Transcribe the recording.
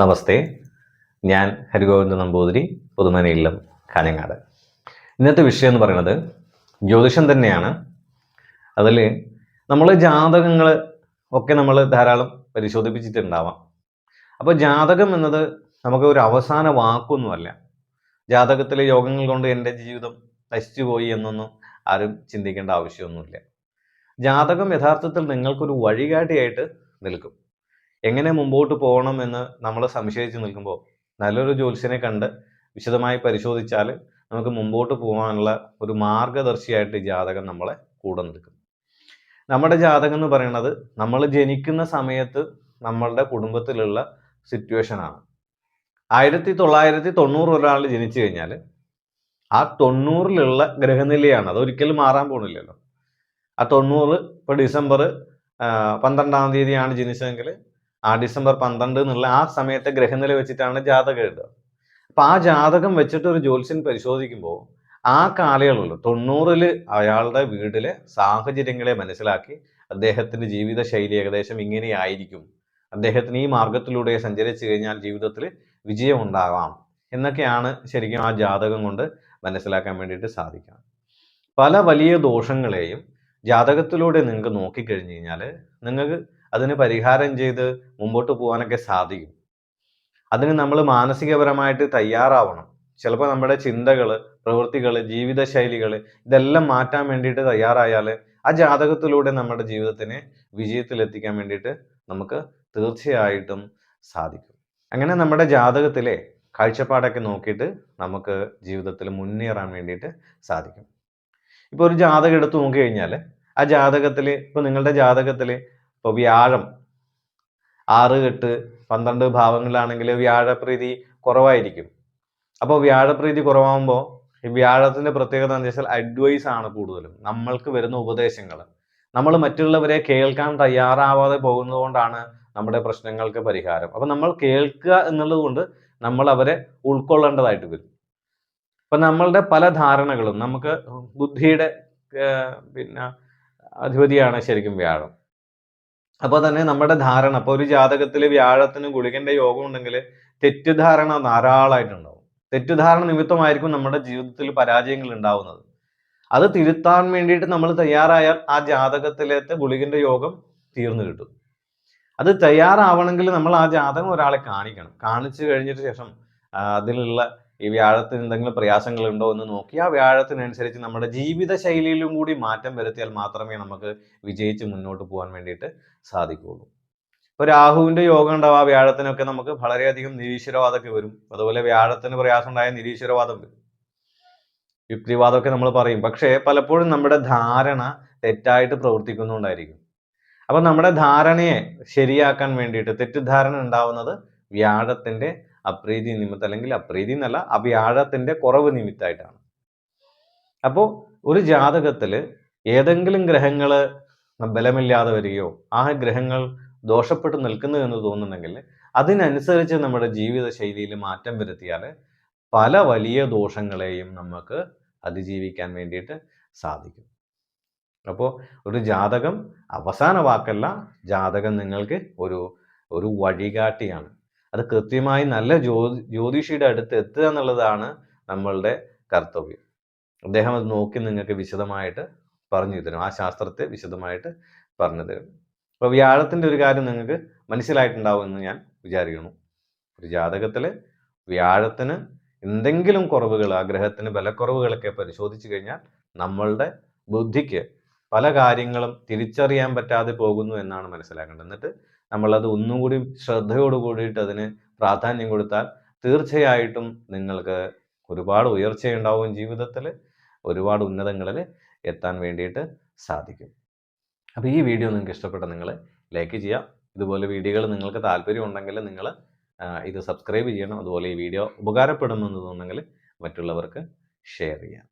നമസ്തേ, ഞാൻ ഹരിഗോവിന്ദ നമ്പൂതിരി, പുതുമന ഇല്ലം, കാഞ്ഞങ്ങാട്. ഇന്നത്തെ വിഷയം എന്ന് പറയുന്നത് ജ്യോതിഷം തന്നെയാണ്. അതിൽ നമ്മൾ ജാതകങ്ങൾ ഒക്കെ നമ്മൾ ധാരാളം പരിശോധിപ്പിച്ചിട്ടുണ്ടാവാം. അപ്പോൾ ജാതകം എന്നത് നമുക്ക് ഒരു അവസാന വാക്കൊന്നുമല്ല. ജാതകത്തിലെ യോഗങ്ങൾ കൊണ്ട് എൻ്റെ ജീവിതം നശിച്ചു പോയി എന്നൊന്നും ആരും ചിന്തിക്കേണ്ട ആവശ്യമൊന്നുമില്ല. ജാതകം യഥാർത്ഥത്തിൽ നിങ്ങൾക്കൊരു വഴികാട്ടിയായിട്ട് നിൽക്കും. എങ്ങനെ മുമ്പോട്ട് പോകണം എന്ന് നമ്മൾ സംശയിച്ച് നിൽക്കുമ്പോൾ നല്ലൊരു ജ്യോത്സ്യനെ കണ്ട് വിശദമായി പരിശോധിച്ചാൽ നമുക്ക് മുമ്പോട്ട് പോകാനുള്ള ഒരു മാർഗദർശിയായിട്ട് ജാതകം നമ്മളെ കൂടെ നിൽക്കും. നമ്മുടെ ജാതകം എന്ന് പറയുന്നത് നമ്മൾ ജനിക്കുന്ന സമയത്ത് നമ്മളുടെ കുടുംബത്തിലുള്ള സിറ്റുവേഷനാണ്. 1990 ഒരാൾ ജനിച്ചു കഴിഞ്ഞാൽ ആ 90-ലുള്ള ഗ്രഹനിലയാണ്, അതൊരിക്കലും മാറാൻ പോണില്ലല്ലോ. ആ 90 ഇപ്പോൾ ഡിസംബർ 12-ാം തീയതിയാണ് ജനിച്ചതെങ്കിൽ ആ ഡിസംബർ 12 എന്നുള്ള ആ സമയത്തെ ഗ്രഹനില വെച്ചിട്ടാണ് ജാതകം എഴുതുക. അപ്പം ആ ജാതകം വെച്ചിട്ട് ഒരു ജ്യോത്സ്യൻ പരിശോധിക്കുമ്പോൾ ആ കാലയളവിൽ 90-ൽ അയാളുടെ വീട്ടിലെ സാഹചര്യങ്ങളെ മനസ്സിലാക്കി അദ്ദേഹത്തിൻ്റെ ജീവിത ശൈലി ഏകദേശം ഇങ്ങനെയായിരിക്കും, അദ്ദേഹത്തിന് ഈ മാർഗത്തിലൂടെ സഞ്ചരിച്ചു കഴിഞ്ഞാൽ ജീവിതത്തിൽ വിജയം ഉണ്ടാകാം എന്നൊക്കെയാണ് ശരിക്കും ആ ജാതകം കൊണ്ട് മനസ്സിലാക്കാൻ വേണ്ടിയിട്ട് സാധിക്കുക. പല വലിയ ദോഷങ്ങളെയും ജാതകത്തിലൂടെ നിങ്ങൾക്ക് നോക്കിക്കഴിഞ്ഞു കഴിഞ്ഞാൽ നിങ്ങൾക്ക് അതിന് പരിഹാരം ചെയ്ത് മുമ്പോട്ട് പോകാനൊക്കെ സാധിക്കും. അതിന് നമ്മൾ മാനസികപരമായിട്ട് തയ്യാറാവണം. ചിലപ്പോൾ നമ്മുടെ ചിന്തകൾ, പ്രവൃത്തികൾ, ജീവിതശൈലികൾ ഇതെല്ലാം മാറ്റാൻ വേണ്ടിയിട്ട് തയ്യാറായാൽ ആ ജാതകത്തിലൂടെ നമ്മുടെ ജീവിതത്തിനെ വിജയത്തിലെത്തിക്കാൻ വേണ്ടിയിട്ട് നമുക്ക് തീർച്ചയായിട്ടും സാധിക്കും. അങ്ങനെ നമ്മുടെ ജാതകത്തിലെ കാഴ്ചപ്പാടൊക്കെ നോക്കിയിട്ട് നമുക്ക് ജീവിതത്തിൽ മുന്നേറാൻ വേണ്ടിയിട്ട് സാധിക്കും. ഇപ്പോൾ ഒരു ജാതകം എടുത്ത് നോക്കിക്കഴിഞ്ഞാൽ ആ ജാതകത്തിൽ ഇപ്പോൾ നിങ്ങളുടെ ജാതകത്തിൽ ഇപ്പോൾ വ്യാഴം 6, 8, 12 ഭാവങ്ങളിലാണെങ്കിൽ വ്യാഴപ്രീതി കുറവായിരിക്കും. അപ്പോൾ വ്യാഴപ്രീതി കുറവാകുമ്പോൾ ഈ വ്യാഴത്തിൻ്റെ പ്രത്യേകത എന്താ വെച്ചാൽ അഡ്വൈസ് ആണ് കൂടുതലും. നമ്മൾക്ക് വരുന്ന ഉപദേശങ്ങൾ നമ്മൾ മറ്റുള്ളവരെ കേൾക്കാൻ തയ്യാറാവാതെ പോകുന്നത് കൊണ്ടാണ് നമ്മുടെ പ്രശ്നങ്ങൾക്ക് പരിഹാരം. അപ്പം നമ്മൾ കേൾക്കുക എന്നുള്ളത് കൊണ്ട് നമ്മൾ അവരെ ഉൾക്കൊള്ളേണ്ടതായിട്ട് വരും. അപ്പം നമ്മളുടെ പല ധാരണകളും നമുക്ക് ബുദ്ധിയുടെ അധിപതിയാണ് ശരിക്കും വ്യാഴം. അപ്പോൾ തന്നെ നമ്മുടെ ധാരണ, അപ്പോൾ ഒരു ജാതകത്തിൽ വ്യാഴത്തിന് ഗുളികന്റെ യോഗം ഉണ്ടെങ്കിൽ തെറ്റിദ്ധാരണ ധാരാളമായിട്ടുണ്ടാവും. തെറ്റിദ്ധാരണ നിമിത്തമായിരിക്കും നമ്മുടെ ജീവിതത്തിൽ പരാജയങ്ങൾ ഉണ്ടാവുന്നത്. അത് തിരുത്താൻ വേണ്ടിയിട്ട് നമ്മൾ തയ്യാറായാൽ ആ ജാതകത്തിലത്തെ ഗുളികന്റെ യോഗം തീർന്നു കിട്ടും. അത് തയ്യാറാവണമെങ്കിൽ നമ്മൾ ആ ജാതകം ഒരാളെ കാണിക്കണം. കാണിച്ചു കഴിഞ്ഞിട്ട് ശേഷം അതിലുള്ള ഈ വ്യാഴത്തിന് എന്തെങ്കിലും പ്രയാസങ്ങൾ ഉണ്ടോ എന്ന് നോക്കി ആ വ്യാഴത്തിനനുസരിച്ച് നമ്മുടെ ജീവിത ശൈലിയിലും കൂടി മാറ്റം വരുത്തിയാൽ മാത്രമേ നമുക്ക് വിജയിച്ച് മുന്നോട്ട് പോകാൻ വേണ്ടിയിട്ട് സാധിക്കുകയുള്ളൂ. ഇപ്പോൾ രാഹുവിന്റെ യോഗം ഉണ്ടാവും, ആ വ്യാഴത്തിനൊക്കെ നമുക്ക് വളരെയധികം നിരീശ്വരവാദമൊക്കെ വരും. അതുപോലെ വ്യാഴത്തിന് പ്രയാസം ഉണ്ടായ നിരീശ്വരവാദം വരും, യുക്തിവാദമൊക്കെ നമ്മൾ പറയും. പക്ഷേ പലപ്പോഴും നമ്മുടെ ധാരണ തെറ്റായിട്ട് പ്രവർത്തിക്കുന്നുണ്ടായിരിക്കും. അപ്പം നമ്മുടെ ധാരണയെ ശരിയാക്കാൻ വേണ്ടിയിട്ട് തെറ്റിദ്ധാരണ ഉണ്ടാവുന്നത് വ്യാഴത്തിന്റെ അപ്രീതി നിമിത്തം, അല്ലെങ്കിൽ അപ്രീതി എന്നല്ല, ആ വ്യാഴത്തിന്റെ കുറവ് നിമിത്തമായിട്ടാണ്. അപ്പോൾ ഒരു ജാതകത്തിൽ ഏതെങ്കിലും ഗ്രഹങ്ങൾ ബലമില്ലാതെ വരികയോ ആ ഗ്രഹങ്ങൾ ദോഷപ്പെട്ട് നിൽക്കുന്നു എന്ന് തോന്നുന്നുണ്ടെങ്കിൽ അതിനനുസരിച്ച് നമ്മുടെ ജീവിത ശൈലിയിൽ മാറ്റം വരുത്തിയാൽ പല വലിയ ദോഷങ്ങളെയും നമുക്ക് അതിജീവിക്കാൻ വേണ്ടിയിട്ട് സാധിക്കും. അപ്പോൾ ഒരു ജാതകം അവസാന വാക്കല്ല, ജാതകം നിങ്ങൾക്ക് ഒരു വഴികാട്ടിയാണ്. അത് കൃത്യമായി നല്ല ജ്യോതിഷിയുടെ അടുത്ത് എത്തുക എന്നുള്ളതാണ് നമ്മളുടെ കർത്തവ്യം. അദ്ദേഹം അത് നോക്കി നിങ്ങൾക്ക് വിശദമായിട്ട് പറഞ്ഞു തരും, ആ ശാസ്ത്രത്തെ വിശദമായിട്ട് പറഞ്ഞു തരും. അപ്പോൾ വ്യാഴത്തിൻ്റെ ഒരു കാര്യം നിങ്ങൾക്ക് മനസ്സിലായിട്ടുണ്ടാവുമെന്ന് ഞാൻ വിചാരിക്കുന്നു. ഒരു ജാതകത്തിൽ വ്യാഴത്തിന് എന്തെങ്കിലും കുറവുകൾ, ആ ഗ്രഹത്തിന് ബലക്കുറവുകളൊക്കെ പരിശോധിച്ചു കഴിഞ്ഞാൽ നമ്മളുടെ ബുദ്ധിക്ക് പല കാര്യങ്ങളും തിരിച്ചറിയാൻ പറ്റാതെ പോകുന്നു എന്നാണ് മനസ്സിലാക്കേണ്ടത്. എന്നിട്ട് നമ്മളത് ഒന്നുകൂടി ശ്രദ്ധയോട് കൂടിയിട്ട് അതിന് പ്രാധാന്യം കൊടുത്താൽ തീർച്ചയായിട്ടും നിങ്ങൾക്ക് ഒരുപാട് ഉയർച്ചയുണ്ടാവും, ജീവിതത്തിൽ ഒരുപാട് ഉന്നതങ്ങളിൽ എത്താൻ വേണ്ടിയിട്ട് സാധിക്കും. അപ്പോൾ ഈ വീഡിയോ നിങ്ങൾക്ക് ഇഷ്ടപ്പെട്ട നിങ്ങൾ ലൈക്ക് ചെയ്യുക. ഇതുപോലെ വീഡിയോകൾ നിങ്ങൾക്ക് താല്പര്യം ഉണ്ടെങ്കിൽ നിങ്ങൾ ഇത് സബ്സ്ക്രൈബ് ചെയ്യണം. അതുപോലെ ഈ വീഡിയോ ഉപകാരപ്പെടുമെന്ന് തോന്നുന്നെങ്കിൽ മറ്റുള്ളവർക്ക് ഷെയർ ചെയ്യാം.